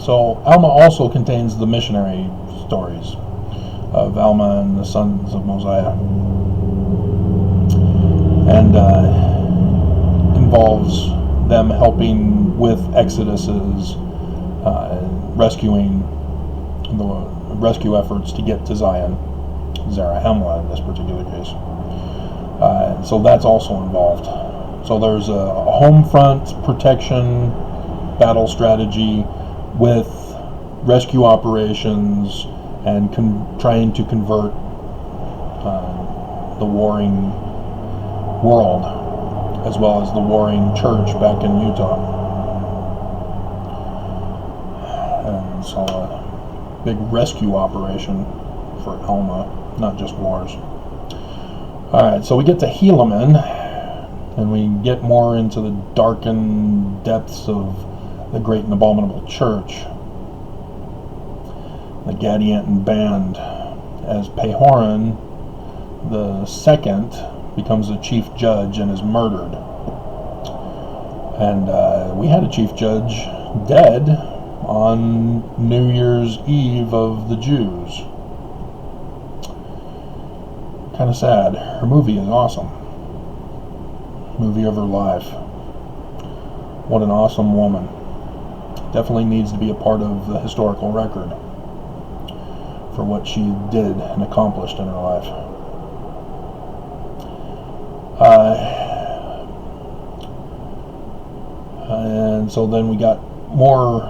So Alma also contains the missionary stories of Alma and the sons of Mosiah, and involves them helping with exoduses, rescuing the rescue efforts to get to Zion, Zarahemla in this particular case. So that's also involved. So there's a home front protection battle strategy with rescue operations and trying to convert the warring world, as well as the warring church back in Utah. And so a big rescue operation for Alma, not just wars. Alright, so we get to Helaman, and we get more into the darkened depths of the great and abominable church. The Gadianton band, as Pehoran the second becomes the chief judge and is murdered. And we had a chief judge dead on New Year's Eve of the Jews. Kind of sad. Her movie is awesome. Movie of her life. What an awesome woman. Definitely needs to be a part of the historical record for what she did and accomplished in her life. And so then we got more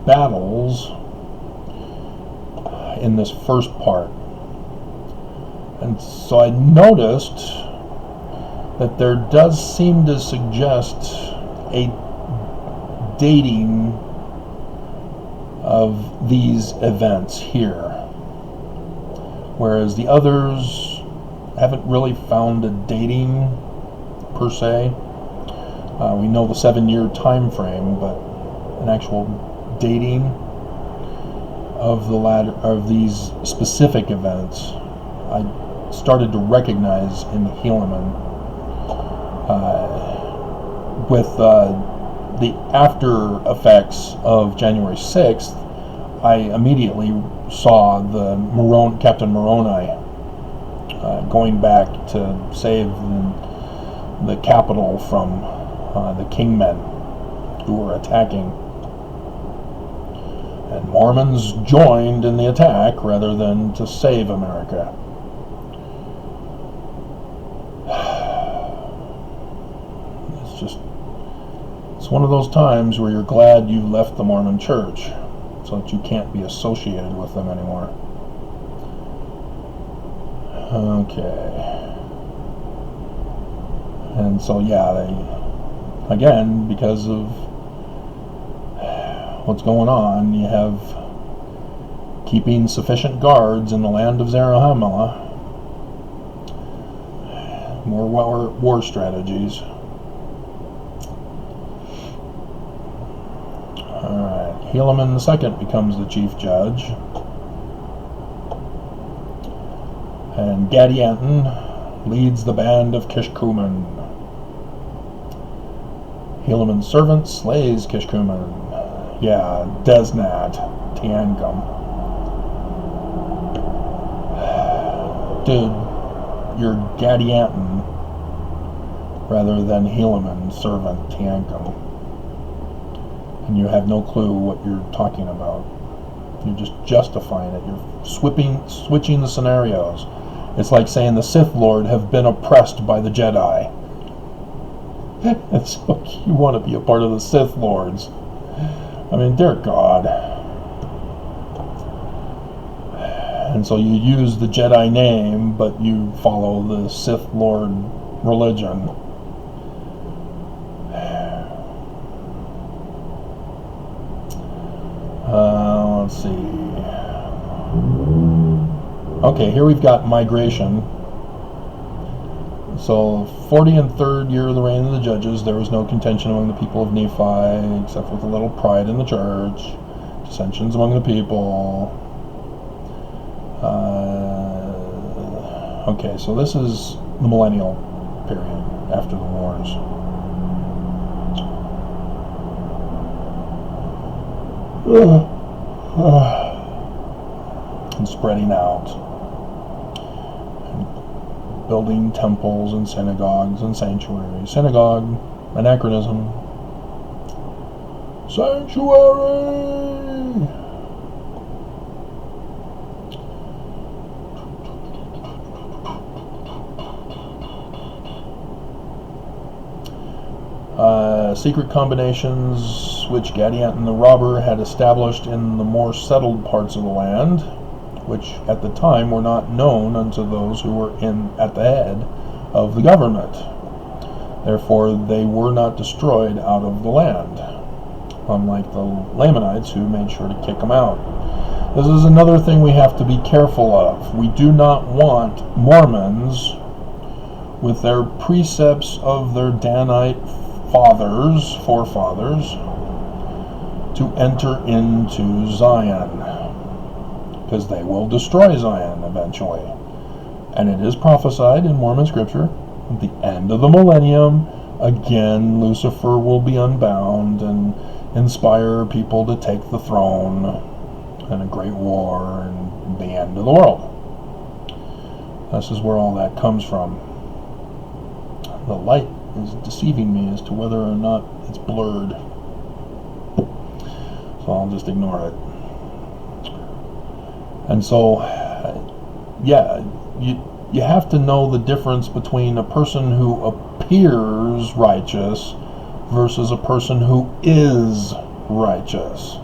battles in this first part. And so I noticed that there does seem to suggest a dating of these events here, whereas the others haven't really found a dating per se. We know the 7-year time frame, but an actual dating of these specific events I started to recognize in Helaman with the after effects of January 6th. I immediately saw the Captain Moroni going back to save the capital from the Kingmen who were attacking. And Mormons joined in the attack rather than to save America. It's one of those times where you're glad you left the Mormon church so that you can't be associated with them anymore. Okay. And so again, because of what's going on, you have keeping sufficient guards in the land of Zarahemla. More war strategies. Alright, Helaman II becomes the chief judge. And Gadianton leads the band of Kishkumen. Helaman's servant slays Kishkumen. Yeah, Desnat Tiancum. Dude, you're Gadianton rather than Helaman's servant Tiancum. And you have no clue what you're talking about. You're just justifying it. You're switching the scenarios. It's like saying the Sith Lord have been oppressed by the Jedi. And so you want to be a part of the Sith Lords. I mean, dear God. And so you use the Jedi name, but you follow the Sith Lord religion. Let's see. Okay, here we've got migration. So, 43rd year of the reign of the judges, there was no contention among the people of Nephi, except with a little pride in the church, dissensions among the people. Okay, so this is the millennial period after the wars. spreading out, and building temples and synagogues and sanctuaries. Synagogue, anachronism. Sanctuary! Secret combinations which Gadianton the robber had established in the more settled parts of the land, which at the time were not known unto those who were at the head of the government. Therefore they were not destroyed out of the land, unlike the Lamanites, who made sure to kick them out. This is another thing we have to be careful of. We do not want Mormons, with their precepts of their Danite forefathers, to enter into Zion, because they will destroy Zion eventually. And it is prophesied in Mormon scripture, at the end of the millennium, again Lucifer will be unbound and inspire people to take the throne, and a great war, and the end of the world. This is where all that comes from. The light is deceiving me as to whether or not it's blurred, so I'll just ignore it. And so, yeah, you have to know the difference between a person who appears righteous versus a person who is righteous.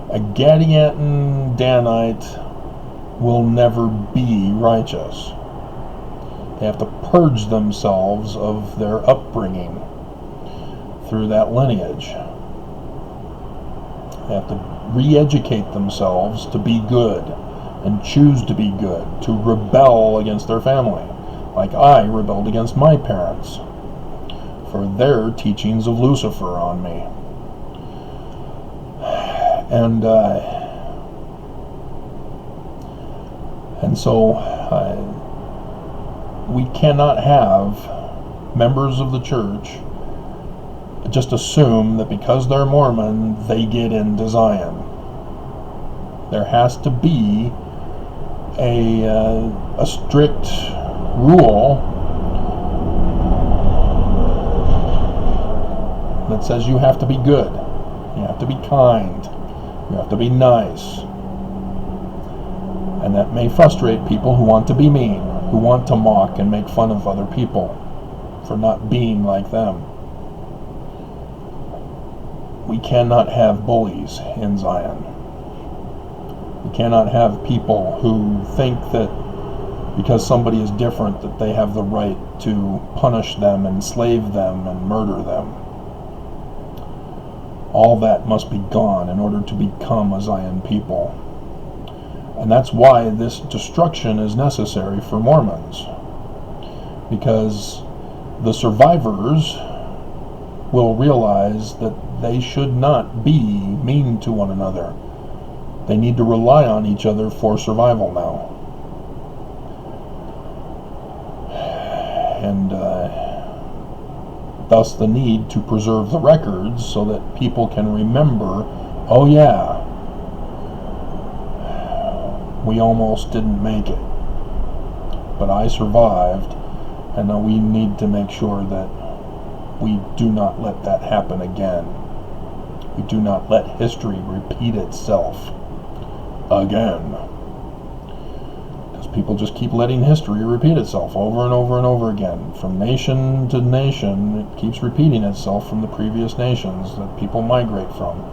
A Gadianton Danite will never be righteous. They have to purge themselves of their upbringing through that lineage. They have to re-educate themselves to be good and choose to be good, to rebel against their family, like I rebelled against my parents for their teachings of Lucifer on me. And so we cannot have members of the church just assume that because they're Mormon, they get into Zion. There has to be a strict rule that says you have to be good, you have to be kind, you have to be nice. And that may frustrate people who want to be mean, who want to mock and make fun of other people for not being like them. We cannot have bullies in Zion. We cannot have people who think that because somebody is different that they have the right to punish them, enslave them, and murder them. All that must be gone in order to become a Zion people. And that's why this destruction is necessary for Mormons. Because the survivors will realize that they should not be mean to one another. They need to rely on each other for survival now. And thus the need to preserve the records so that people can remember, oh yeah, we almost didn't make it, but I survived, and now we need to make sure that we do not let that happen again. We do not let history repeat itself again. Because people just keep letting history repeat itself over and over and over again. From nation to nation, it keeps repeating itself from the previous nations that people migrate from.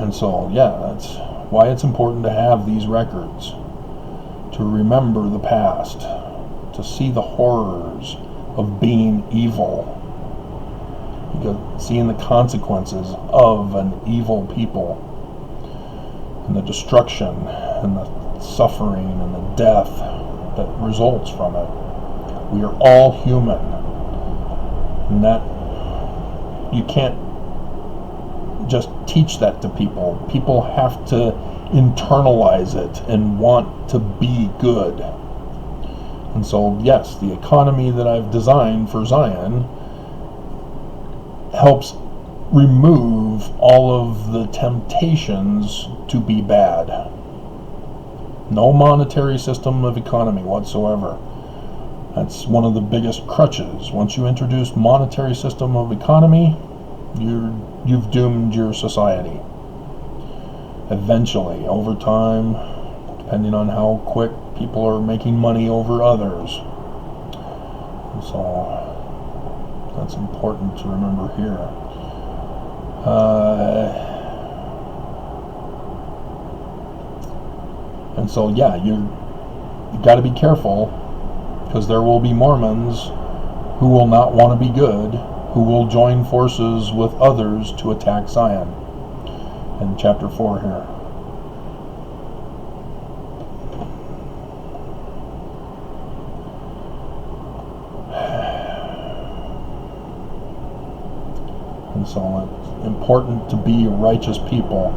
And so, yeah, that's why it's important to have these records, to remember the past, to see the horrors of being evil, because seeing the consequences of an evil people, and the destruction, and the suffering, and the death that results from it. We are all human, and that you can't just teach that to people. People have to internalize it and want to be good. And so, yes, the economy that I've designed for Zion helps remove all of the temptations to be bad. No monetary system of economy whatsoever. That's one of the biggest crutches. Once you introduce monetary system of economy, you've doomed your society. Eventually, over time, depending on how quick people are making money over others. So that's important to remember here. And so, yeah, you got to be careful, because there will be Mormons who will not want to be good, who will join forces with others to attack Zion. In chapter 4 here. And so it's important to be righteous people,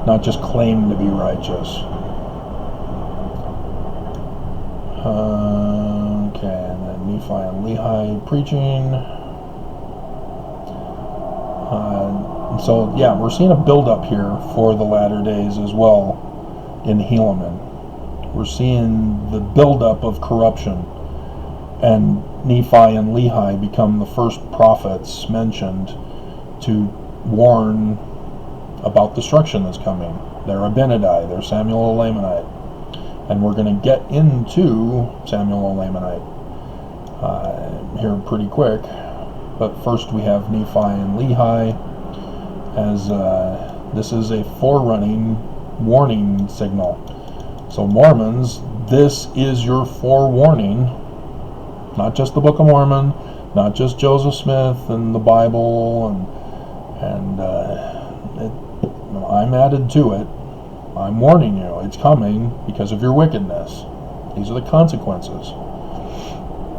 not just claim to be righteous. Okay, and then Nephi and Lehi preaching. So, yeah, we're seeing a build-up here for the latter days as well in Helaman. We're seeing the build-up of corruption, and Nephi and Lehi become the first prophets mentioned to warn about destruction that's coming. They're Abinadi, they're Samuel the Lamanite, and we're going to get into Samuel the Lamanite here pretty quick. But first we have Nephi and Lehi, as this is a forerunning warning signal. So Mormons, this is your forewarning, not just the Book of Mormon, not just Joseph Smith and the Bible, and I'm added to it. I'm warning you, it's coming because of your wickedness. These are the consequences.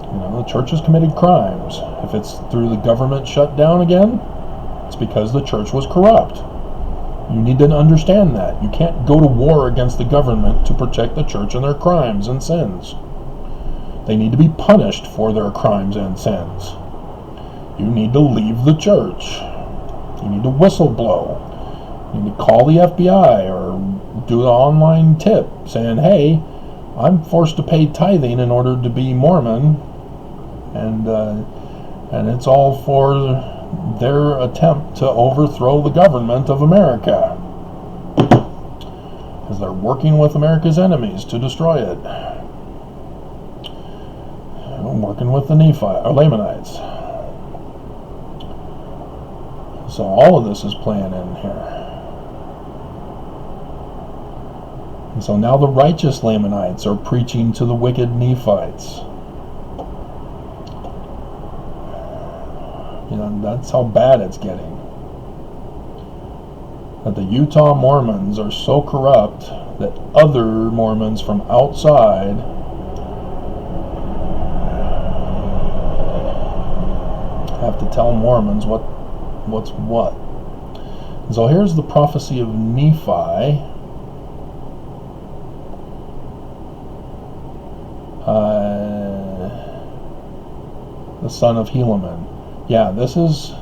You know, the church has committed crimes. If it's through the government shutdown again, it's because the church was corrupt. You need to understand that. You can't go to war against the government to protect the church and their crimes and sins. They need to be punished for their crimes and sins. You need to leave the church. You need to whistleblow. You need to call the FBI or do an online tip saying, hey, I'm forced to pay tithing in order to be Mormon, and it's all for their attempt to overthrow the government of America, because they're working with America's enemies to destroy it. I'm working with the Nephi or Lamanites. So all of this is playing in here. And so now the righteous Lamanites are preaching to the wicked Nephites. You know, that's how bad it's getting. That the Utah Mormons are so corrupt that other Mormons from outside have to tell Mormons what's what. And so here's the prophecy of Nephi. The son of Helaman. Yeah, this is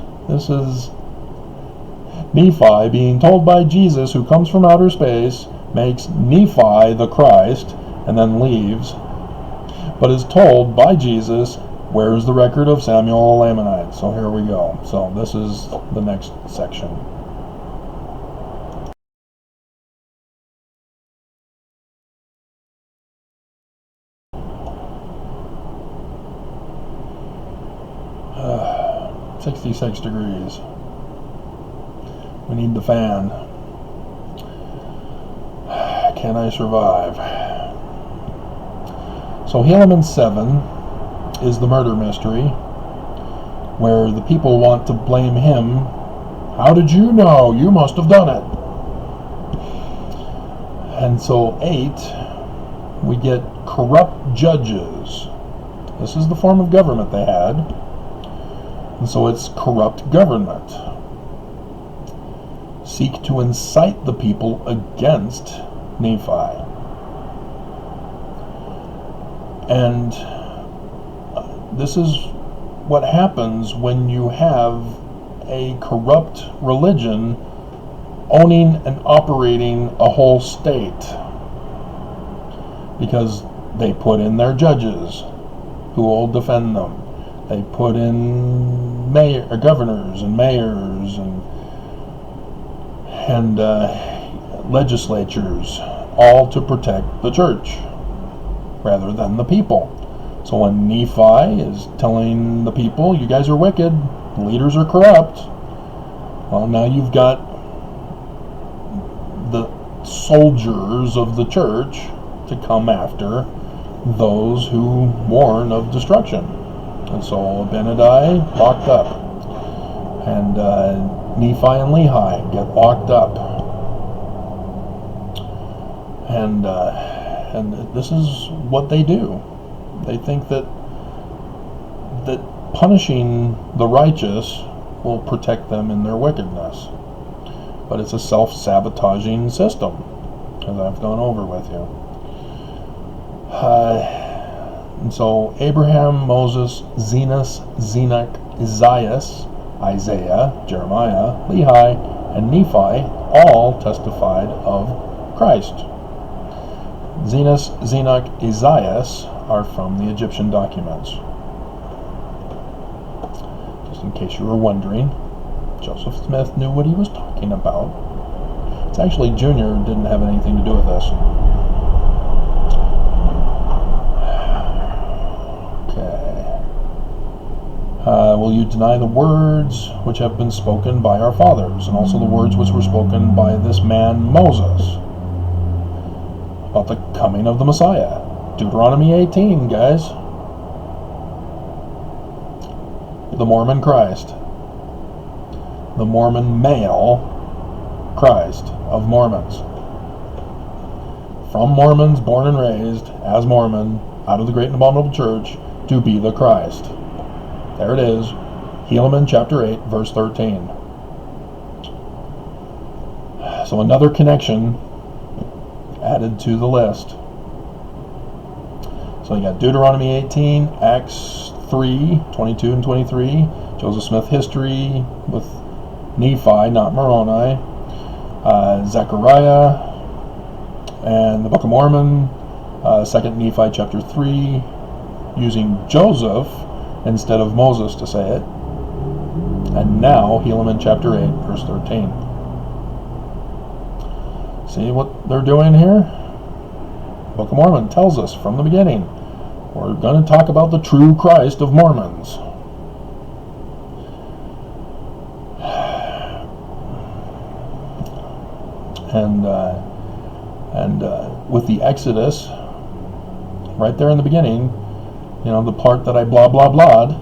Nephi being told by Jesus, who comes from outer space, makes Nephi the Christ, and then leaves, but is told by Jesus, where's the record of Samuel the Lamanite? So here we go. So this is the next section. Uh, 66 degrees. We need the fan. Can I survive? So Helaman 7 is the murder mystery, where the people want to blame him. How did you know? You must have done it. And so 8, we get corrupt judges. This is the form of government they had. And so it's corrupt government. Seek to incite the people against Nephi. And this is what happens when you have a corrupt religion owning and operating a whole state, because they put in their judges who will defend them. They put in governors and mayors and legislatures, all to protect the church rather than the people. So when Nephi is telling the people, you guys are wicked, the leaders are corrupt, well, now you've got the soldiers of the church to come after those who warn of destruction. And so Abinadi locked up, and Nephi and Lehi get locked up, and this is what they do. They think that punishing the righteous will protect them in their wickedness, but it's a self-sabotaging system, as I've gone over with you. And so Abraham, Moses, Zenos, Enoch, Isaiah, Jeremiah, Lehi, and Nephi all testified of Christ. Zenos, Enoch, Isaiah are from the Egyptian documents. Just in case you were wondering, Joseph Smith knew what he was talking about. It's actually Junior didn't have anything to do with this. Will you deny the words which have been spoken by our fathers, and also the words which were spoken by this man Moses about the coming of the Messiah? Deuteronomy 18, guys. The Mormon Christ. The Mormon male Christ of Mormons. From Mormons, born and raised as Mormon, out of the great and abominable church, to be the Christ. There it is, Helaman chapter 8, verse 13. So another connection added to the list. So you got Deuteronomy 18, Acts 3, 22 and 23, Joseph Smith history with Nephi, not Moroni, Zechariah, and the Book of Mormon, 2 Nephi chapter 3, using Joseph instead of Moses to say it, and now Helaman chapter 8, verse 13. See what they're doing here? Book of Mormon tells us from the beginning, we're going to talk about the true Christ of Mormons. And with the Exodus, right there in the beginning, you know, the part that I blah blah blah'd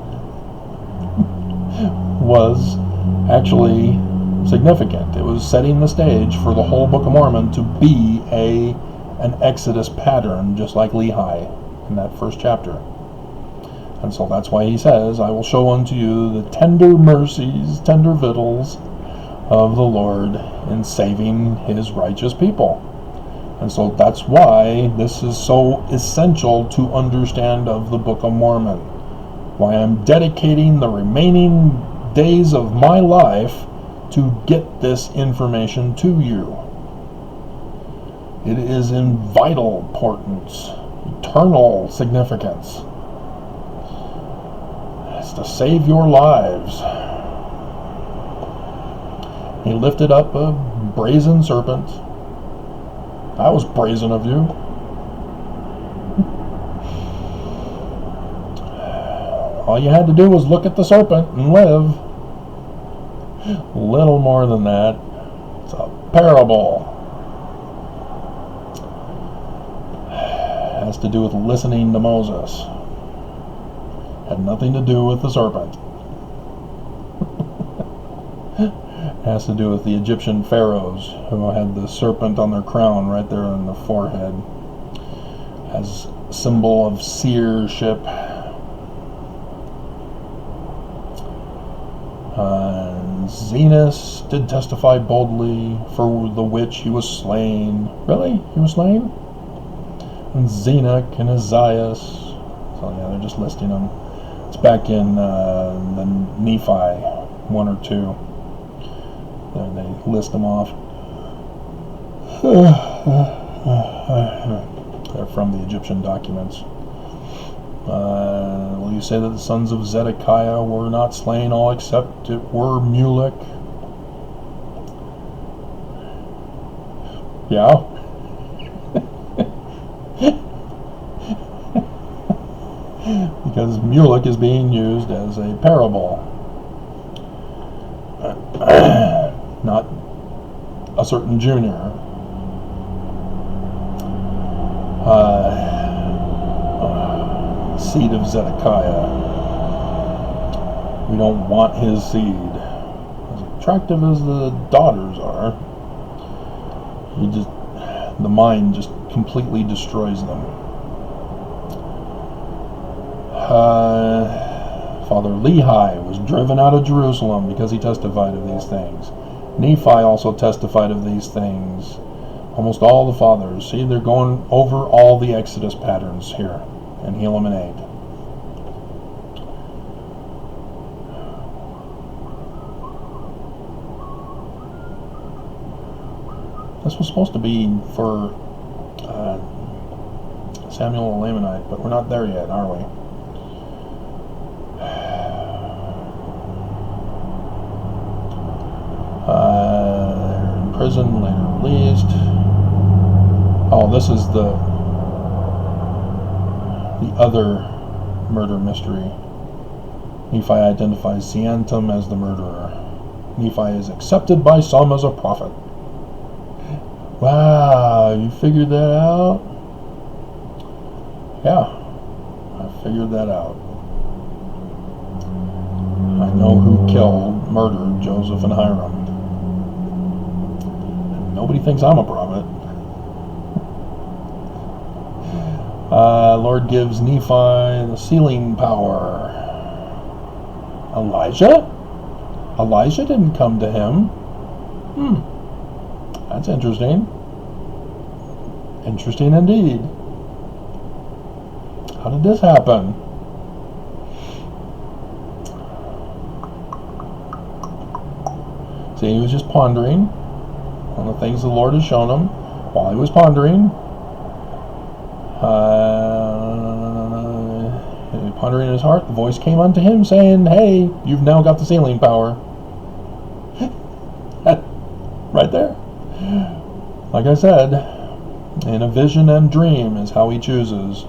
was actually significant. It was setting the stage for the whole Book of Mormon to be an Exodus pattern, just like Lehi in that first chapter. And so that's why he says, I will show unto you the tender mercies, tender victuals of the Lord in saving his righteous people. And so that's why this is so essential to understand of the Book of Mormon. Why I'm dedicating the remaining days of my life to get this information to you. It is in vital importance, eternal significance. It's to save your lives. He lifted up a brazen serpent. That was brazen of you. All you had to do was look at the serpent and live. Little more than that. It's a parable. It has to do with listening to Moses. Had nothing to do with the serpent. It has to do with the Egyptian pharaohs who had the serpent on their crown right there on the forehead as a symbol of seership. Zenos did testify boldly, for the which he was slain. Really? He was slain? And Zenoch and Isaiah. So yeah, they're just listing them. It's back in the Nephi 1 or 2. They list them off. They're from the Egyptian documents. Will you say that the sons of Zedekiah were not slain, all except it were Mulek? Yeah. Because Mulek is being used as a parable, not a certain junior. Seed of Zedekiah. We don't want his seed. As attractive as the daughters are, the mind just completely destroys them. Father Lehi was driven out of Jerusalem because he testified of these things. Nephi also testified of these things. Almost all the fathers. See, they're going over all the Exodus patterns here in Helaman 8. This was supposed to be for Samuel the Lamanite, but we're not there yet, are we? In prison, later released. Oh, this is the other murder mystery. Nephi identifies Siantum as the murderer. Nephi is accepted by some as a prophet. Wow, you figured that out? Yeah, I figured that out. I know who murdered Joseph and Hiram. And nobody thinks I'm a prophet. Lord gives Nephi the sealing power. Elijah? Elijah didn't come to him. That's interesting. Interesting indeed. How did this happen? See, he was just pondering on the things the Lord has shown him while he was pondering. Pondering in his heart, the voice came unto him saying, "Hey, you've now got the sealing power." Right there. Like I said, in a vision and dream is how he chooses.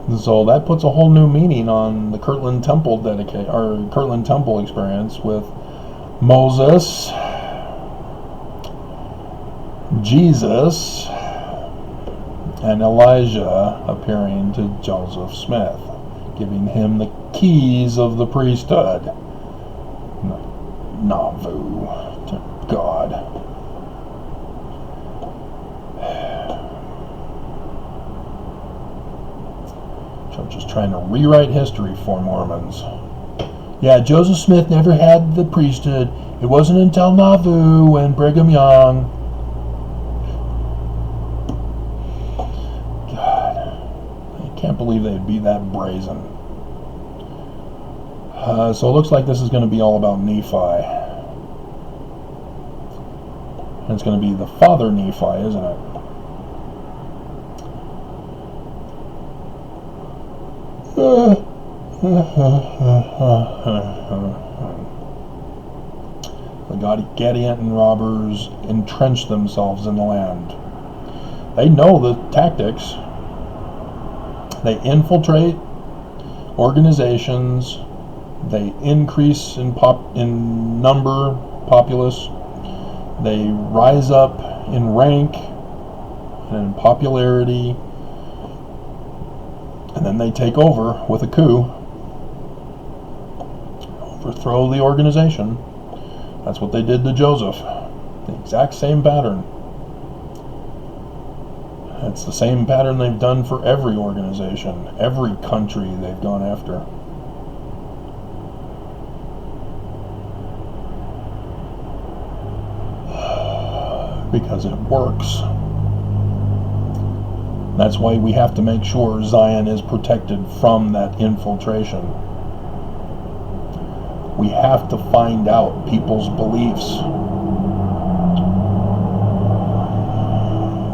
And so that puts a whole new meaning on the Kirtland Temple Kirtland Temple experience with Moses, Jesus, and Elijah appearing to Joseph Smith, giving him the keys of the priesthood. Nauvoo to God. Church is trying to rewrite history for Mormons. Yeah, Joseph Smith never had the priesthood. It wasn't until Nauvoo and Brigham Young. God, I can't believe they'd be that brazen. So it looks like this is going to be all about Nephi. And it's going to be the father Nephi, isn't it? The Gadianton robbers entrench themselves in the land. They know the tactics. They infiltrate organizations. They increase in number, populace. They rise up in rank and in popularity. And then they take over with a coup. Overthrow the organization. That's what they did to Joseph. The exact same pattern. It's the same pattern they've done for every organization, every country they've gone after. Because it works. That's why we have to make sure Zion is protected from that infiltration. We have to find out people's beliefs.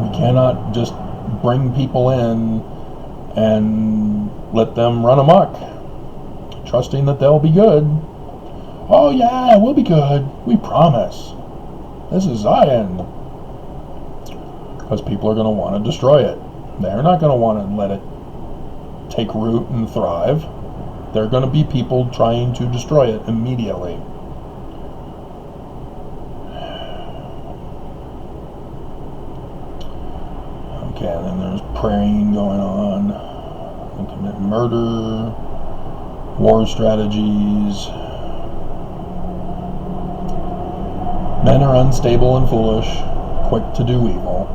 We cannot just bring people in and let them run amok, trusting that they'll be good. Oh yeah, we'll be good. We promise. This is Zion. Because people are going to want to destroy it. They're not going to want to let it take root and thrive. There are going to be people trying to destroy it immediately. Okay, and then there's praying going on. They commit murder, war strategies. Men are unstable and foolish, quick to do evil.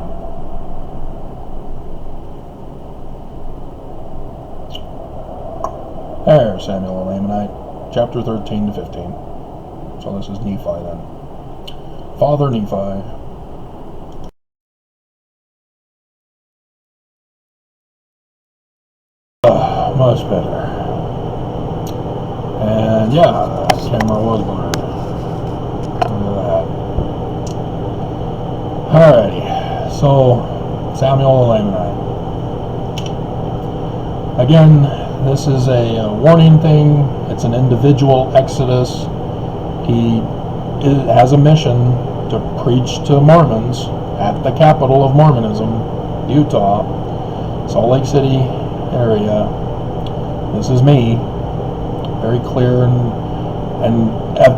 There, Samuel the Lamanite, chapter 13 to 15. So this is Nephi then. Father Nephi. Much better. And yeah, the camera was blurred. Look at that. Alrighty, so Samuel the Lamanite. Again, this is a warning thing. It's an individual exodus. He has a mission to preach to Mormons at the capital of Mormonism, Utah, Salt Lake City area. This is me. Very clear and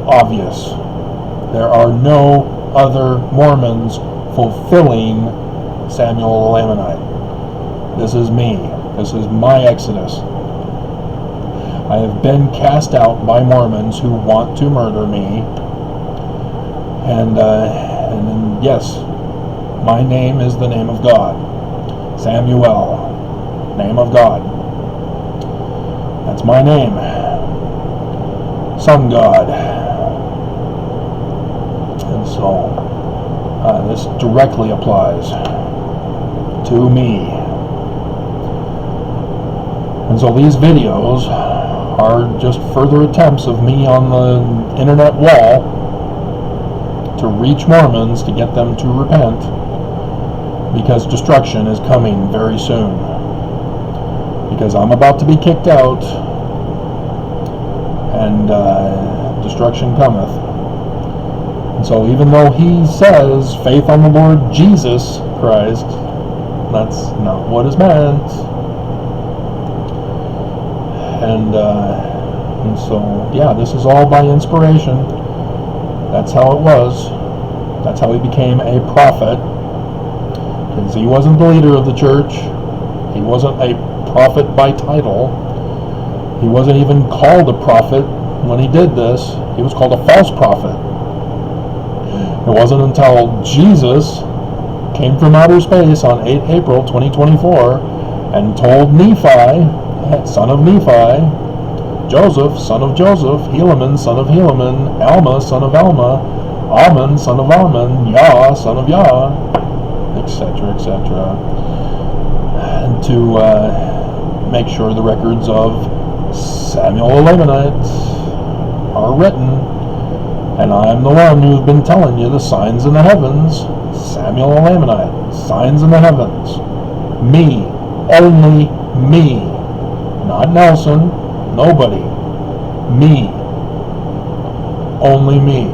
obvious. There are no other Mormons fulfilling Samuel the Lamanite. This is me. This is my exodus. I have been cast out by Mormons who want to murder me. And then, yes, my name is the name of God. Samuel, name of God. That's my name. Sun God. And so, this directly applies to me. And so these videos are just further attempts of me on the internet wall to reach Mormons to get them to repent, because destruction is coming very soon. Because I'm about to be kicked out, and destruction cometh. And so even though he says faith on the Lord Jesus Christ, that's not what is meant. And so, yeah, this is all by inspiration. That's how it was. That's how he became a prophet. Because he wasn't the leader of the church. He wasn't a prophet by title. He wasn't even called a prophet when he did this. He was called a false prophet. It wasn't until Jesus came from outer space on 8 April 2024 and told Nephi, son of Nephi, Joseph, son of Joseph, Helaman, son of Helaman, Alma, son of Alma, Ammon, son of Ammon, Yah, son of Yah, etc., etc., and to make sure the records of Samuel the Lamanite are written. And I'm the one who's been telling you the signs in the heavens. Samuel the Lamanite, signs in the heavens. Me, only me. Not Nelson, nobody. Me. Only me.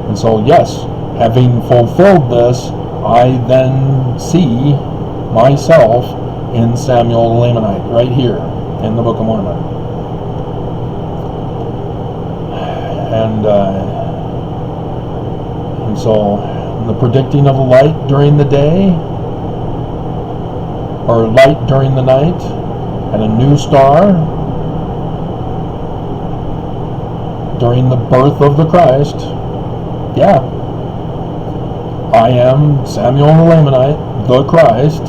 And so, yes, having fulfilled this, I then see myself in Samuel the Lamanite, right here in the Book of Mormon. And so, the predicting of the light during the day, or light during the night, and a new star during the birth of the Christ. Yeah, I am Samuel the Lamanite, the Christ.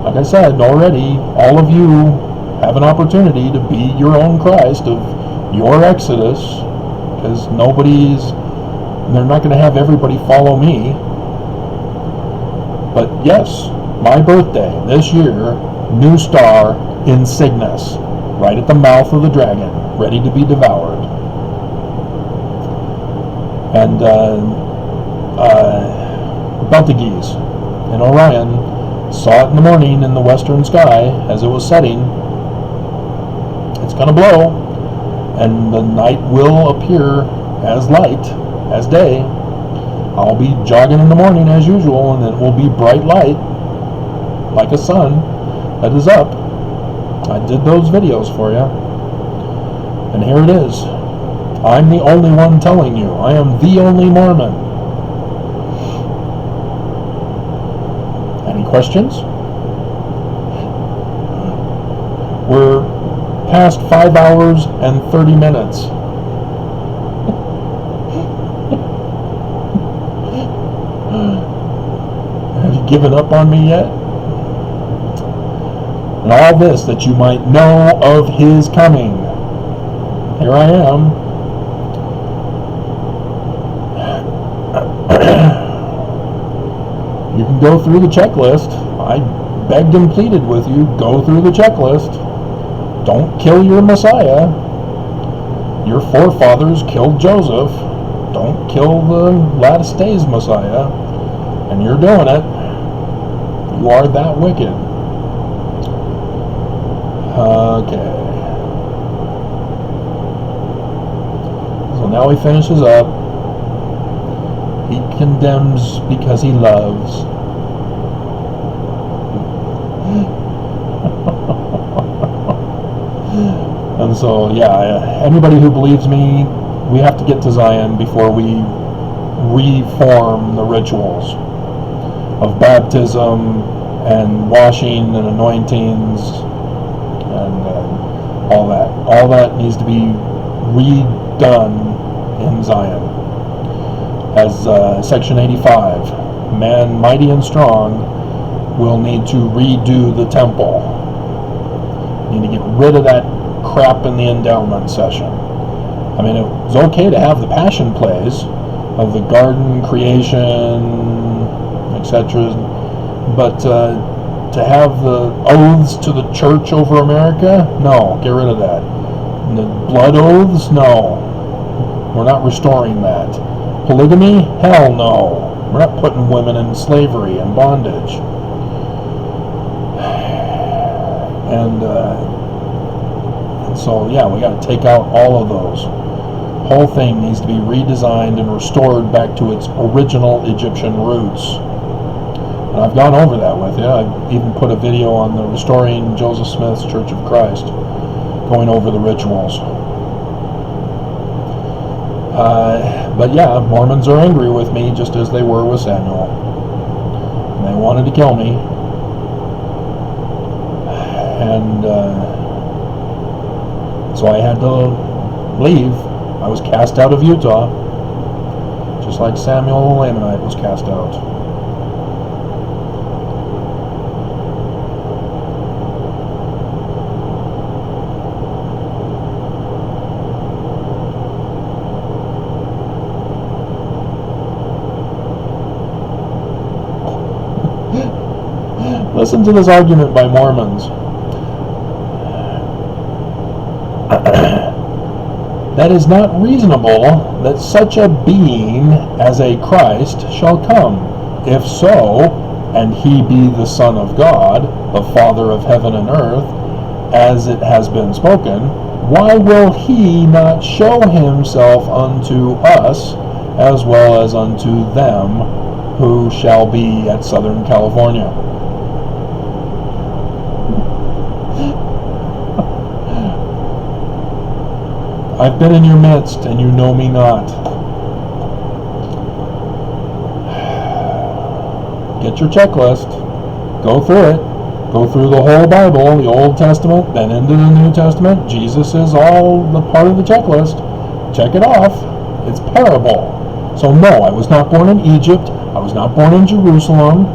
Like I said already, all of you have an opportunity to be your own Christ of your Exodus, because they're not going to have everybody follow me. But yes, my birthday this year, new star in Cygnus, right at the mouth of the dragon, ready to be devoured. And Beltages and Orion saw it in the morning in the western sky as it was setting. It's going to blow, and the night will appear as light, as day. I'll be jogging in the morning as usual, and it will be bright light, like a sun that is up. I did those videos for you. And here it is. I'm the only one telling you. I am the only Mormon. Any questions? We're past 5 hours and 30 minutes. Have you given up on me yet? And all this that you might know of his coming. Here I am. You can go through the checklist. I begged and pleaded with you, go through the checklist. Don't kill your Messiah. Your forefathers killed Joseph. Don't kill the last days Messiah. And you're doing it. You are that wicked. Okay. So now he finishes up. He condemns because he loves. And so, yeah, anybody who believes me, we have to get to Zion before we reform the rituals of baptism and washing and anointings and all that. All that needs to be redone in Zion. As Section 85, man mighty and strong will need to redo the temple. Need to get rid of that crap in the endowment session. I mean, it was okay to have the passion plays of the garden creation, etc., but to have the oaths to the church over America, no, get rid of that. And the blood oaths, no, we're not restoring that. Polygamy, hell no, we're not putting women in slavery and bondage. And so, yeah, we got to take out all of those. Whole thing needs to be redesigned and restored back to its original Egyptian roots. And I've gone over that with you. I've even put a video on the Restoring Joseph Smith's Church of Christ, going over the rituals. But yeah, Mormons are angry with me just as they were with Samuel. And they wanted to kill me. And so I had to leave. I was cast out of Utah, just like Samuel the Lamanite was cast out. Listen to this argument by Mormons. That is not reasonable that such a being as a Christ shall come. If so, and he be the Son of God, the Father of heaven and earth, as it has been spoken, why will he not show himself unto us as well as unto them who shall be at Southern California? I've been in your midst, and you know me not. Get your checklist. Go through it. Go through the whole Bible, the Old Testament, then into the New Testament. Jesus is all the part of the checklist. Check it off. It's parable. So no, I was not born in Egypt. I was not born in Jerusalem.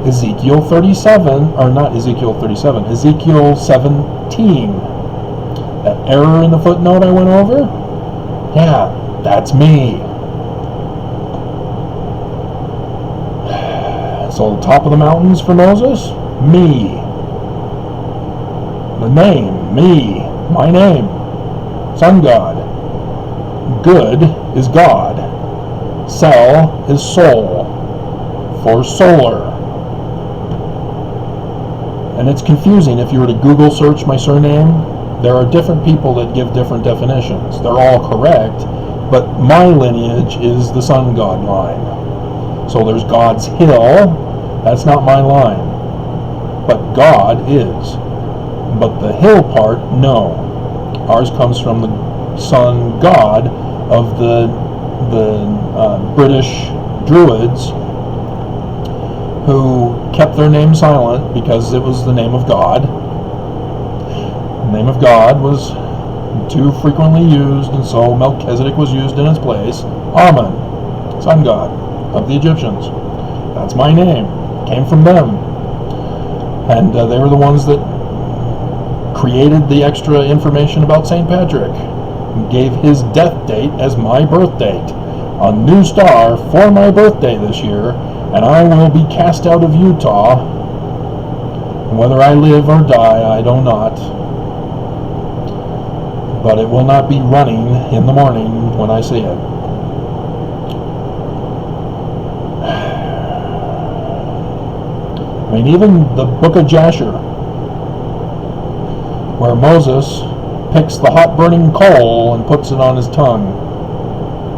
Ezekiel 37, or not Ezekiel 37, Ezekiel 17. That error in the footnote I went over? Yeah, that's me. So the top of the mountains for Moses? Me. The name, me, my name. Sun God. Good is God. Sel is soul, for solar. And it's confusing if you were to Google search my surname. There are different people that give different definitions. They're all correct, but my lineage is the sun god line. So there's God's hill, that's not my line. But God is. But the hill part, no. Ours comes from the sun god of the British Druids, who kept their name silent because it was the name of God. The name of God was too frequently used, and so Melchizedek was used in its place. Amen, sun god of the Egyptians. That's my name. Came from them. And they were the ones that created the extra information about St. Patrick. Gave his death date as my birth date. A new star for my birthday this year, and I will be cast out of Utah. Whether I live or die, I know not. But it will not be running in the morning when I see it. I mean, even the book of Jasher, where Moses picks the hot burning coal and puts it on his tongue.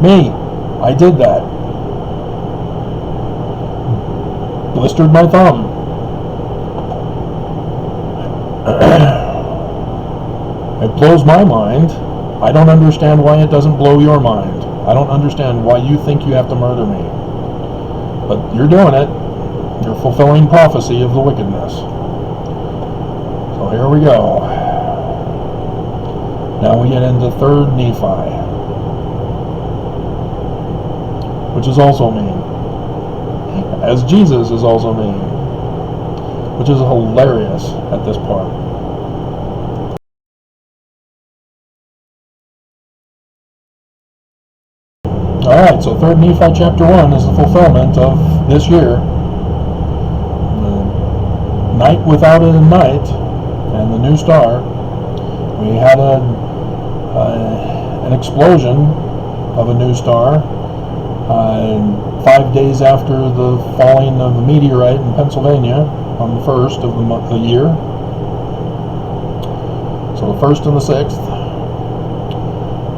Me, I did that. Blistered my thumb. It blows my mind. I don't understand why it doesn't blow your mind. I don't understand why you think you have to murder me. But you're doing it. You're fulfilling prophecy of the wickedness. So here we go. Now we get into 3rd Nephi, which is also mean. As Jesus is also mean, which is hilarious at this point. Alright, so 3rd Nephi chapter 1 is the fulfillment of this year. The night without a night and the new star. We had an explosion of a new star 5 days after the falling of a meteorite in Pennsylvania on the 1st of the year. So the 1st and the 6th.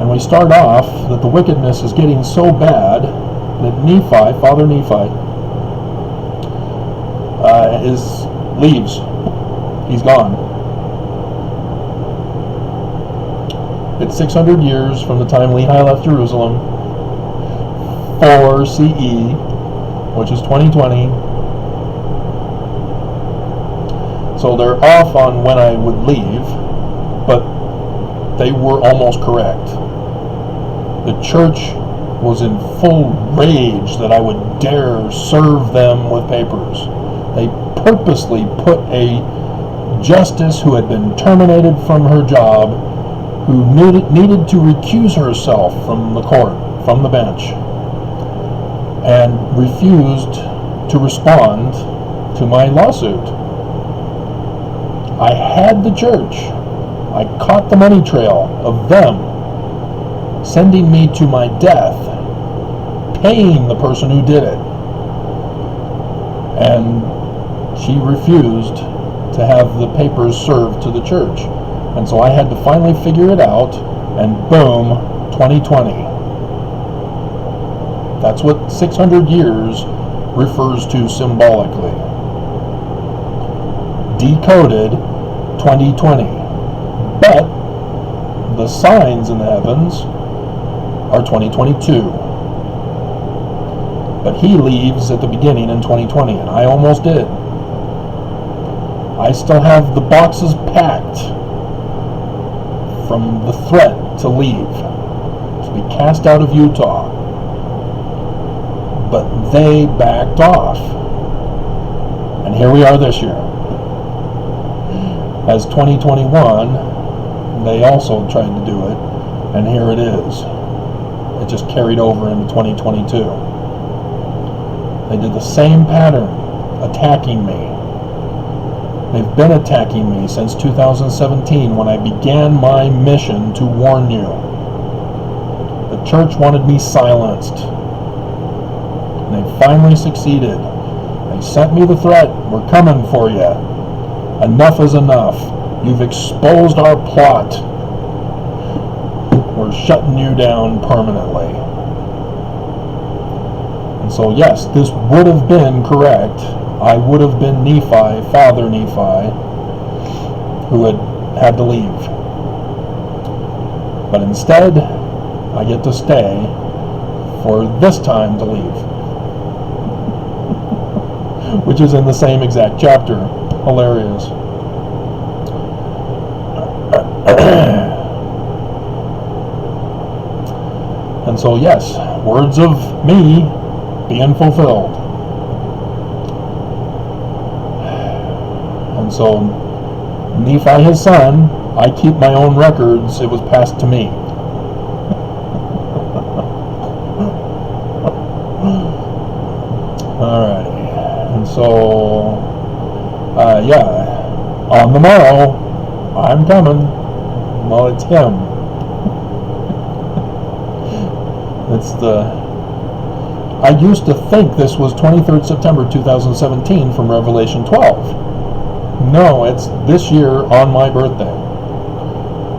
And we start off that the wickedness is getting so bad that Nephi, Father Nephi, leaves. He's gone. It's 600 years from the time Lehi left Jerusalem, 4 CE, which is 2020. So they're off on when I would leave, but they were almost correct. The church was in full rage that I would dare serve them with papers. They purposely put a justice who had been terminated from her job, who needed to recuse herself from the court, from the bench, and refused to respond to my lawsuit. I had the church. I caught the money trail of them sending me to my death, paying the person who did it. And she refused to have the papers served to the church. And so I had to finally figure it out, and boom, 2020. That's what 600 years refers to symbolically. Decoded 2020. But the signs in the heavens are 2022. But he leaves at the beginning in 2020, and I almost did. I still have the boxes packed from the threat to leave, to be cast out of Utah. But they backed off. And here we are this year. As 2021, they also tried to do it, and here it is. It just carried over into 2022. They did the same pattern, attacking me. They've been attacking me since 2017 when I began my mission to warn you. The church wanted me silenced. And they finally succeeded. They sent me the threat, we're coming for you. Enough is enough. You've exposed our plot. We're shutting you down permanently. And so yes, this would have been correct. I would have been Nephi, Father Nephi, who had to leave. But instead, I get to stay for this time to leave. Which is in the same exact chapter. Hilarious. And so yes, words of me being fulfilled. And so Nephi, his son, I keep my own records. It was passed to me. Alrighty. And so, yeah, on the morrow, I'm coming. Well, it's him. I used to think this was 23rd September 2017 from Revelation 12. No, it's this year on my birthday.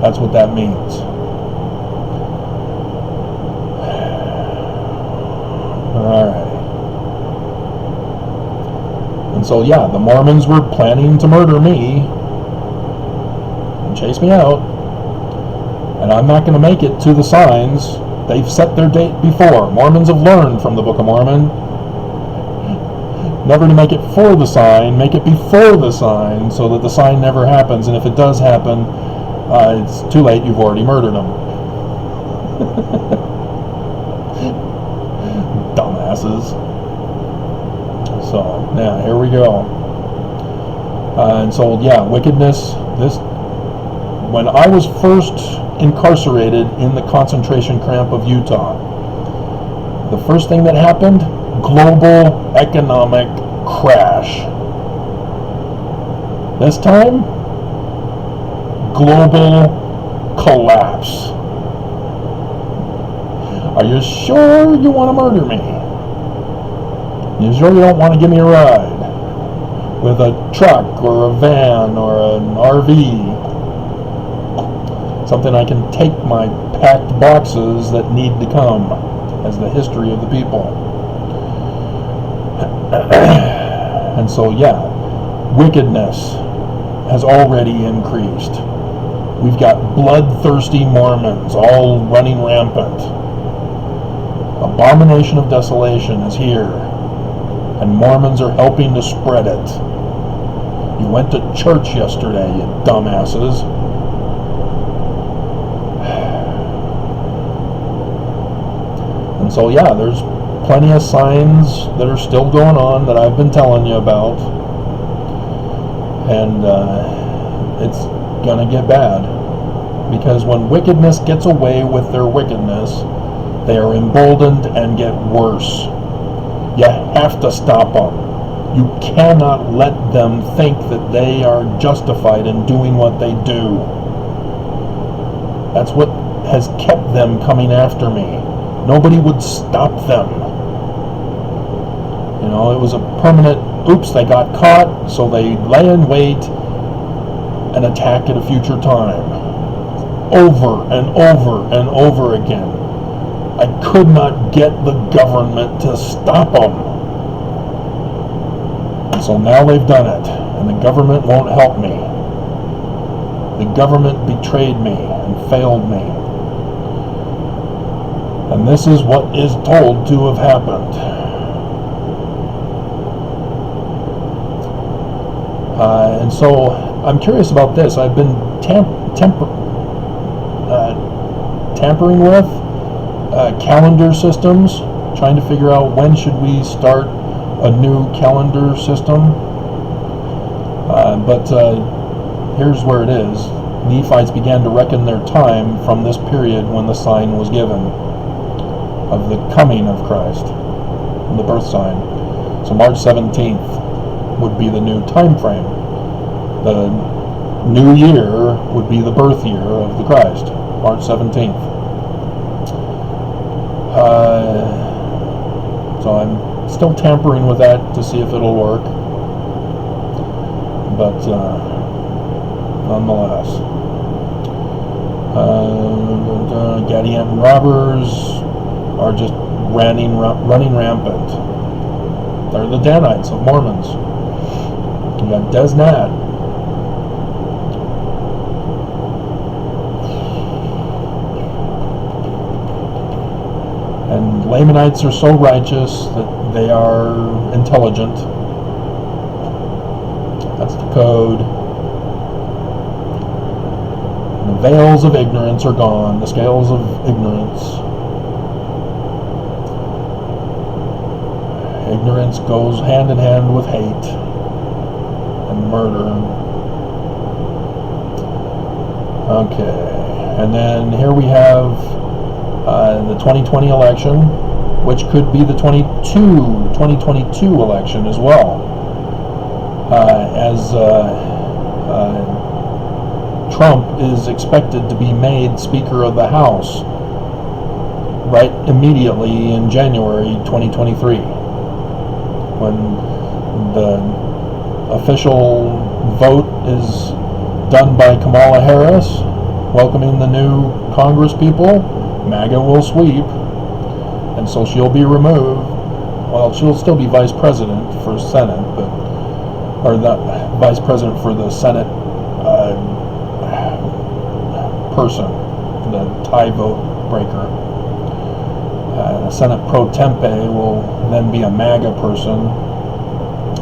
That's what that means. Alright. And so yeah, the Mormons were planning to murder me and chase me out. And I'm not going to make it to the signs. They've set their date before. Mormons have learned from the Book of Mormon. Never to make it for the sign, make it before the sign so that the sign never happens. And if it does happen, it's too late, you've already murdered them. Dumbasses. So, yeah, here we go. And so, yeah, wickedness. When I was first incarcerated in the concentration camp of Utah, the first thing that happened, global economic crash. This time, global collapse. Are you sure you want to murder me? You sure you don't want to give me a ride with a truck or a van or an RV? Something I can take my packed boxes that need to come, as the history of the people. And so, yeah, wickedness has already increased. We've got bloodthirsty Mormons all running rampant. Abomination of desolation is here, and Mormons are helping to spread it. You went to church yesterday, you dumbasses. And so, yeah, there's plenty of signs that are still going on that I've been telling you about. And it's going to get bad. Because when wickedness gets away with their wickedness, they are emboldened and get worse. You have to stop them. You cannot let them think that they are justified in doing what they do. That's what has kept them coming after me. Nobody would stop them. You know, it was a permanent, oops, they got caught, so they lay in wait and attack at a future time. Over and over and over again. I could not get the government to stop them. And so now they've done it, and the government won't help me. The government betrayed me and failed me. And this is what is told to have happened. And so I'm curious about this. I've been tampering with calendar systems, trying to figure out when should we start a new calendar system. But here's where it is. Nephites began to reckon their time from this period when the sign was given of the coming of Christ, the birth sign. So March 17th would be the new time frame. The new year would be the birth year of the Christ, March 17th. So I'm still tampering with that to see if it'll work. But nonetheless, Gadianton robbers are just running rampant. They're the Danites of Mormons. You got Desnat. And Lamanites are so righteous that they are intelligent. That's the code. The veils of ignorance are gone, the scales of ignorance. Ignorance goes hand in hand with hate and murder. Okay, and then here we have the 2020 election, which could be the 2022 election as well. As Trump is expected to be made Speaker of the House right immediately in January 2023, when the official vote is done by Kamala Harris welcoming the new Congress people. MAGA will sweep, and so she'll be removed. Well, she'll still be vice president for Senate, but or the vice president for the Senate person, the tie vote breaker. Senate pro tempore will then be a MAGA person,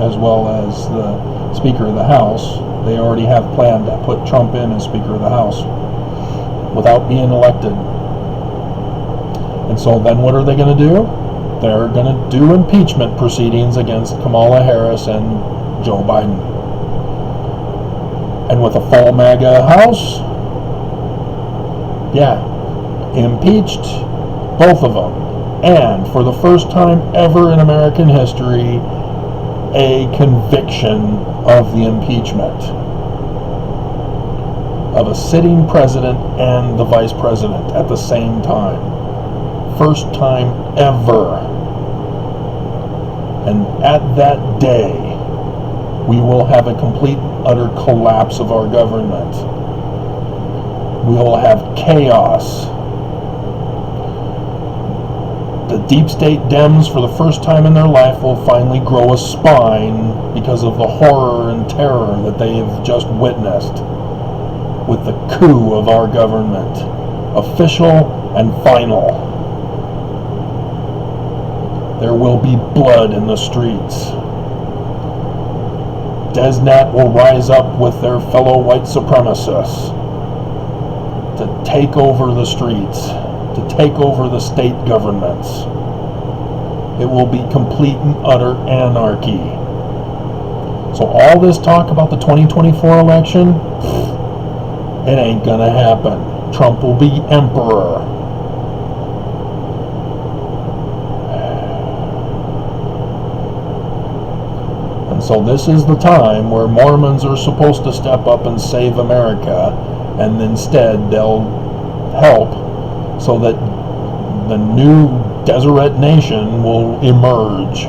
as well as the Speaker of the House. They already have planned to put Trump in as Speaker of the House without being elected. And so then what are they going to do? They're going to do impeachment proceedings against Kamala Harris and Joe Biden. And with a full MAGA House, yeah, impeached both of them. And for the first time ever in American history, a conviction of the impeachment of a sitting president and the vice president at the same time. First time ever. And at that day, we will have a complete, utter collapse of our government. We will have chaos. The deep state Dems, for the first time in their life, will finally grow a spine because of the horror and terror that they have just witnessed with the coup of our government. Official and final. There will be blood in the streets. Desnat will rise up with their fellow white supremacists to take over the streets, to take over the state governments. It will be complete and utter anarchy. So all this talk about the 2024 election, it ain't gonna happen. Trump will be emperor. And so this is the time where Mormons are supposed to step up and save America, and instead they'll help so that the new Deseret nation will emerge.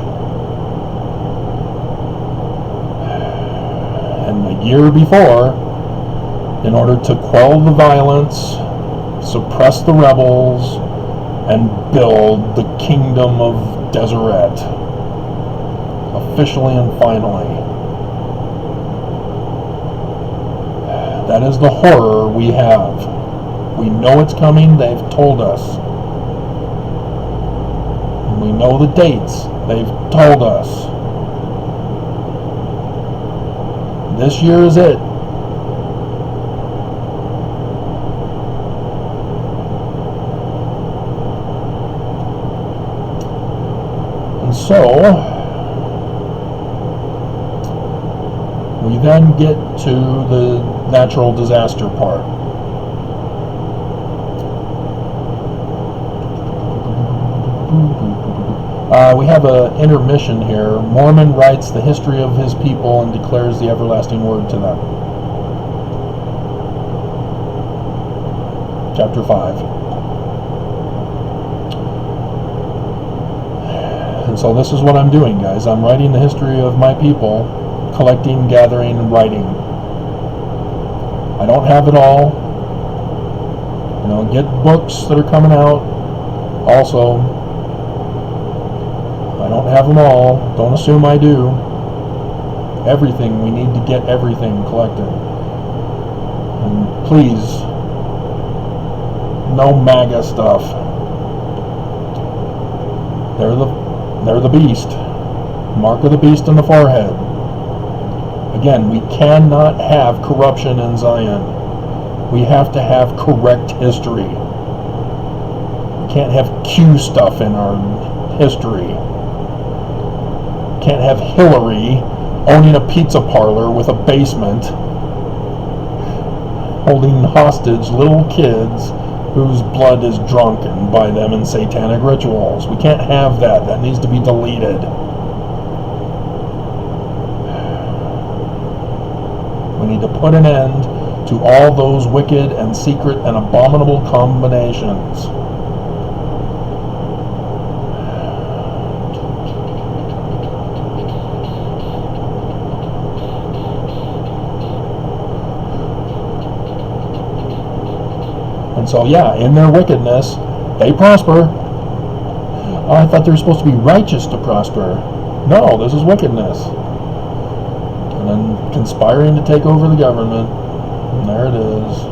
And the year before, in order to quell the violence, suppress the rebels, and build the kingdom of Deseret, officially and finally. That is the horror we have. We know it's coming, they've told us. We know the dates, they've told us. This year is it. And so, we then get to the natural disaster part. We have an intermission here. Mormon writes the history of his people and declares the everlasting word to them. Chapter 5. And so this is what I'm doing, guys. I'm writing the history of my people, collecting, gathering, and writing. I don't have it all. Get books that are coming out. Also, I don't have them all. Don't assume I do. Everything, we need to get everything collected. And please, no MAGA stuff. They're the beast. Mark of the beast on the forehead. Again, we cannot have corruption in Zion. We have to have correct history. We can't have Q stuff in our history. Can't have Hillary owning a pizza parlor with a basement, holding hostage little kids whose blood is drunken by them in satanic rituals. We can't have that. That needs to be deleted. We need to put an end to all those wicked and secret and abominable combinations. And so, yeah, in their wickedness, they prosper. Oh, I thought they were supposed to be righteous to prosper. No, this is wickedness. And then conspiring to take over the government. And there it is.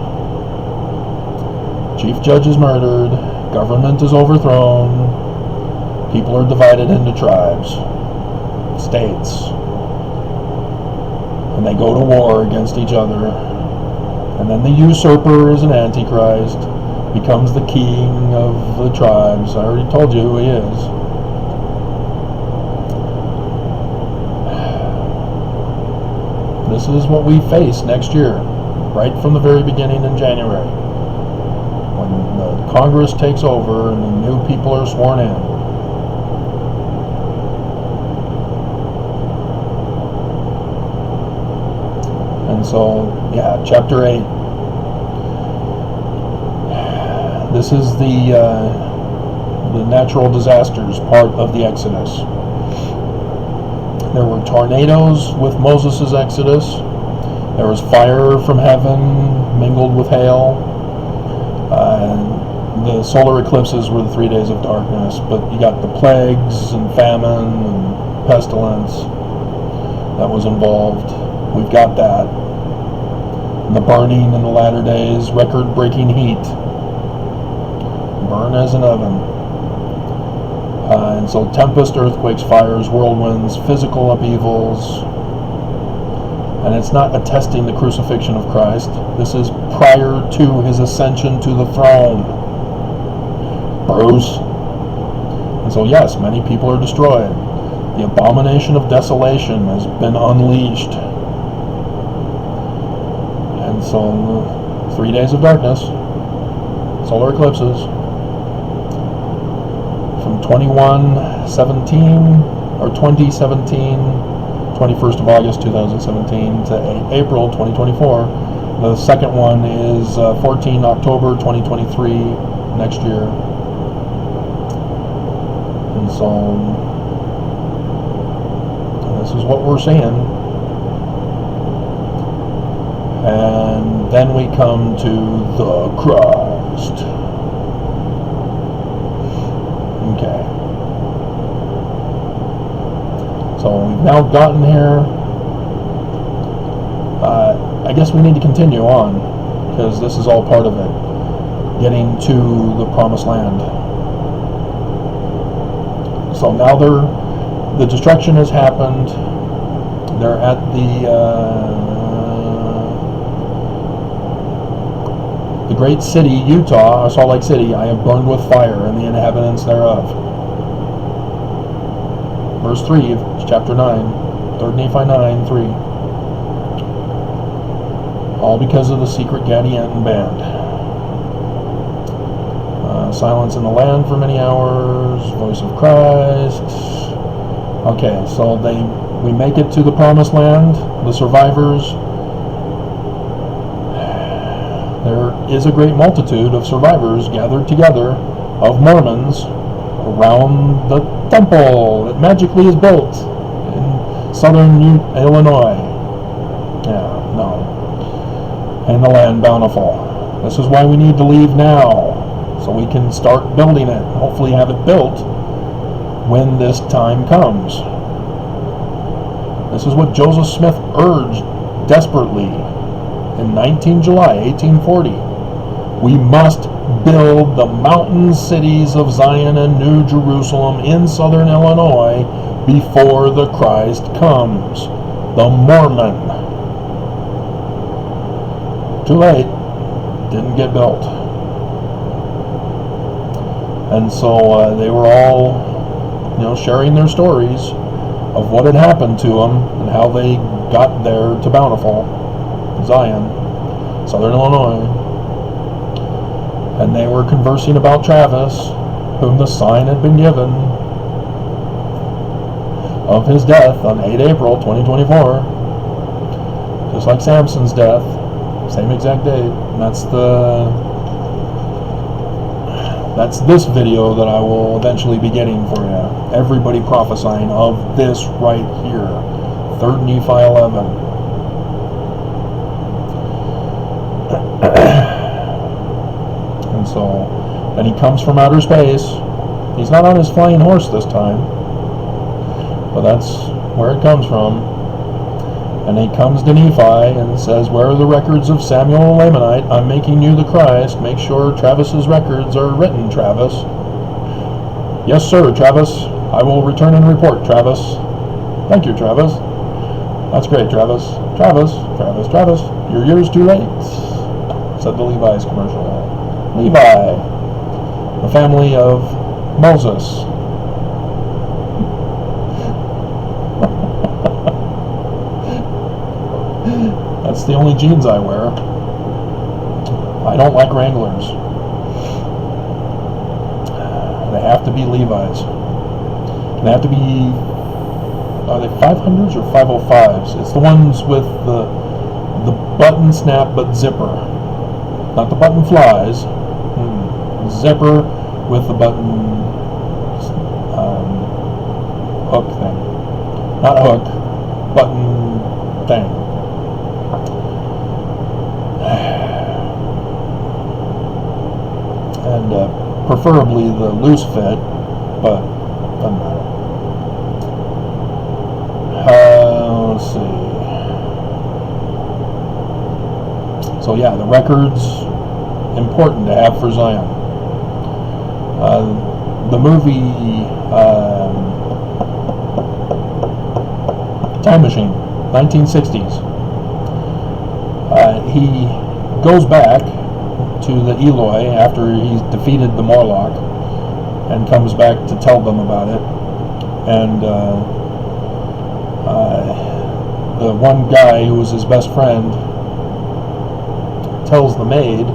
Chief judge is murdered. Government is overthrown. People are divided into tribes, states. And they go to war against each other. And then the usurper is an antichrist, becomes the king of the tribes. I already told you who he is. This is what we face next year, right from the very beginning in January, when the Congress takes over and the new people are sworn in. And so, yeah, chapter 8. This is the natural disasters part of the Exodus. There were tornadoes with Moses' Exodus. There was fire from heaven mingled with hail. The solar eclipses were the 3 days of darkness, but you got the plagues and famine and pestilence that was involved. We've got that. And the burning in the latter days, record-breaking heat. Burn as an oven. And so tempest, earthquakes, fires, whirlwinds, physical upheavals. And it's not attesting the crucifixion of Christ. This is prior to his ascension to the throne. Bruce. And so yes, many people are destroyed. The abomination of desolation has been unleashed. And so 3 days of darkness, solar eclipses, from 2017, 21st of August 2017 to April 2024. The second one is 14 October 2023 next year. And so this is what we're seeing. And then we come to the Christ. Okay. So we've now gotten here. I guess we need to continue on, because this is all part of it. Getting to the promised land. So now the destruction has happened. They're at the great city, Utah, Salt Lake City, I have burned with fire, and the inhabitants thereof. Verse 3 of chapter 9, 3 Nephi 9, 3. All because of the secret Gadianton band. Silence in the land for many hours, voice of Christ. Okay, so we make it to the promised land, the survivors. There is a great multitude of survivors gathered together, of Mormons, around the temple that magically is built in southern Illinois. Yeah, no. And the land bountiful. This is why we need to leave now, so we can start building it, hopefully have it built when this time comes. This is what Joseph Smith urged desperately in July 1840. We must build the mountain cities of Zion and New Jerusalem in southern Illinois before the Christ comes. The Mormon. Too late. Didn't get built. And so they were all, sharing their stories of what had happened to them and how they got there to Bountiful, Zion, southern Illinois. And they were conversing about Travis, whom the sign had been given of his death on 8 April 2024. Just like Samson's death, same exact date. And that's this video that I will eventually be getting for you. Everybody prophesying of this right here. 3rd Nephi 11. And so, then he comes from outer space. He's not on his flying horse this time, but that's where it comes from. And he comes to Nephi and says, "Where are the records of Samuel Lamanite? I'm making you the Christ. Make sure Travis's records are written, Travis." "Yes, sir, Travis. I will return and report, Travis." "Thank you, Travis." "That's great, Travis." "Travis, Travis, Travis, your year's too late," said the Levi's commercial. Levi, the family of Moses. That's the only jeans I wear. I don't like Wranglers. They have to be Levi's. They have to be, are they 500s or 505s? It's the ones with the button snap but zipper. Not the button flies. Zipper with the button hook thing. Not hook, button thing. And preferably the loose fit, but doesn't matter. Let's see. So yeah, the records, important to have for Zion. The movie Time Machine, 1960s. He goes back to the Eloi after he's defeated the Morlock and comes back to tell them about it. And the one guy who was his best friend tells the maid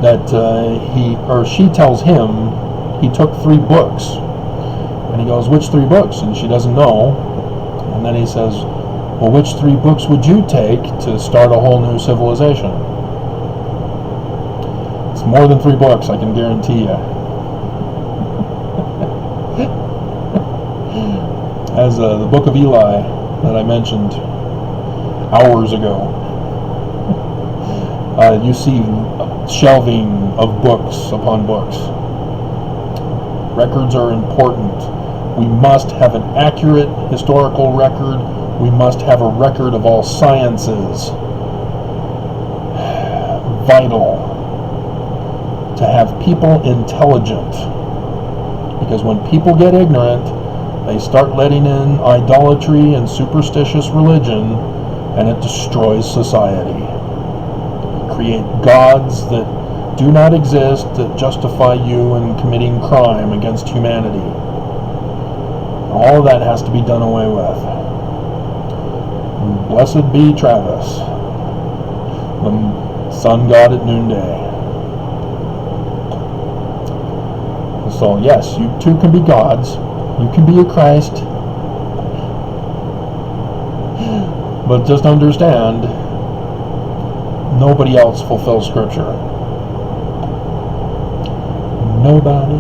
that she tells him he took 3 books. And he goes, "Which 3 books?" And she doesn't know. And then he says, "Well, which 3 books would you take to start a whole new civilization?" It's more than 3 books, I can guarantee you. As the Book of Eli that I mentioned hours ago, you see shelving of books upon books. Records are important. We must have an accurate historical record. We must have a record of all sciences. Vital to have people intelligent. Because when people get ignorant, they start letting in idolatry and superstitious religion, and it destroys society. Create gods that do not exist, that justify you in committing crime against humanity. All of that has to be done away with. And blessed be Travis, the sun god at noonday. So yes, you too can be gods. You can be a Christ. But just understand, nobody else fulfills Scripture. Nobody.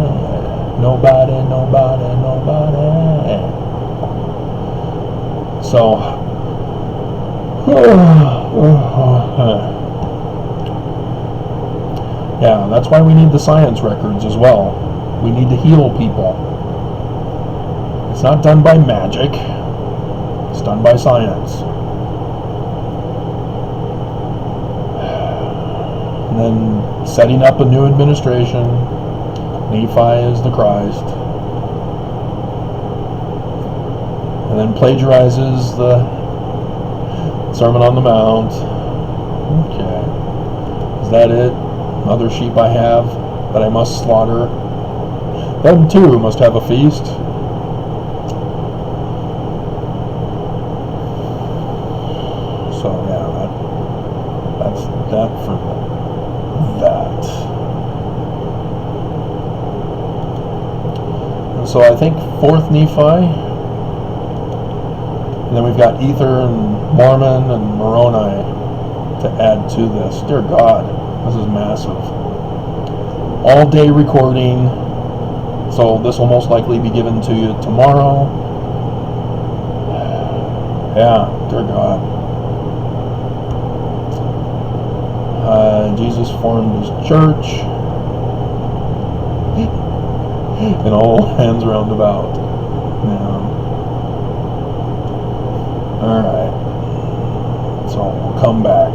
Nobody, nobody, nobody. So, yeah, that's why we need the science records as well. We need to heal people. It's not done by magic. It's done by science. And then setting up a new administration. Nephi is the Christ. And then plagiarizes the Sermon on the Mount. Okay. Is that it? Other sheep I have that I must slaughter. Them too must have a feast. So yeah, that's that for that. And so I think 4th Nephi, and then we've got Ether and Mormon and Moroni to add to this. Dear God, this is massive. All day recording, so this will most likely be given to you tomorrow. Yeah, dear God. Jesus formed his church, and all hands round about. Yeah. Alright, so we'll come back.